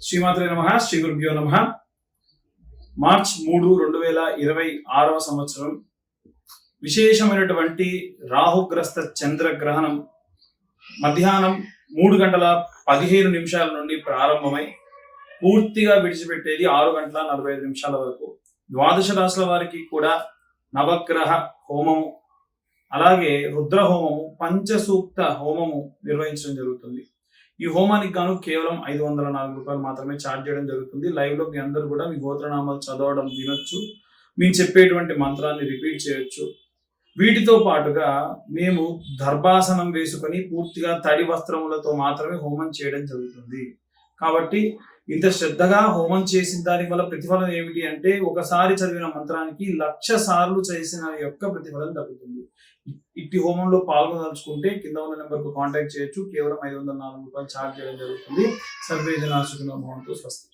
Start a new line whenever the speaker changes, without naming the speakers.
శ్రీమాత్రే నమః. శ్రీ గురుభ్యో నమః. మార్చ్ 3, 2026 సంవత్సరం విశేషమైనటువంటి రాహుగ్రస్త చంద్రగ్రహణం మధ్యాహ్నం 3:15 నుండి ప్రారంభమై పూర్తిగా విడిచిపెట్టేది 6:45 వరకు. ద్వాదశ రాశుల వారికి కూడా నవగ్రహ హోమము, అలాగే రుద్ర హోమము, పంచసూక్త హోమము నిర్వహించడం జరుగుతుంది. ఈ హోమానికి గాను కేవలం 504 రూపాయలు మాత్రమే ఛార్జ్ చేయడం జరుగుతుంది. లైవ్ లో మీ అందరూ కూడా మీ గోత్రనామాలు చదవడం వినొచ్చు, మేము చెప్పేటువంటి మంత్రాన్ని రిపీట్ చేయొచ్చు. వీటితో పాటుగా మేము దర్భాసనం వేసుకొని పూర్తిగా తడి వస్త్రములతో మాత్రమే హోమం చేయడం జరుగుతుంది. కాబట్టి ఇంత శ్రద్ధగా హోమం చేసిన దాని వల్ల ప్రతిఫలం ఏమిటి అంటే, ఒకసారి చదివిన మంత్రానికి 1,00,000 సార్లు చేసిన యొక్క ప్రతిఫలం దక్కుతుంది. ఇట్టి హోమంలో పాల్గొనదలుచుకుంటే కింద ఉన్న నెంబర్ కు కాంటాక్ట్ చేయొచ్చు. కేవలం 504 రూపాయలు ఛార్జ్ చేయడం జరుగుతుంది. సర్వే జనా సుఖినో భవంతు. స్వస్తి.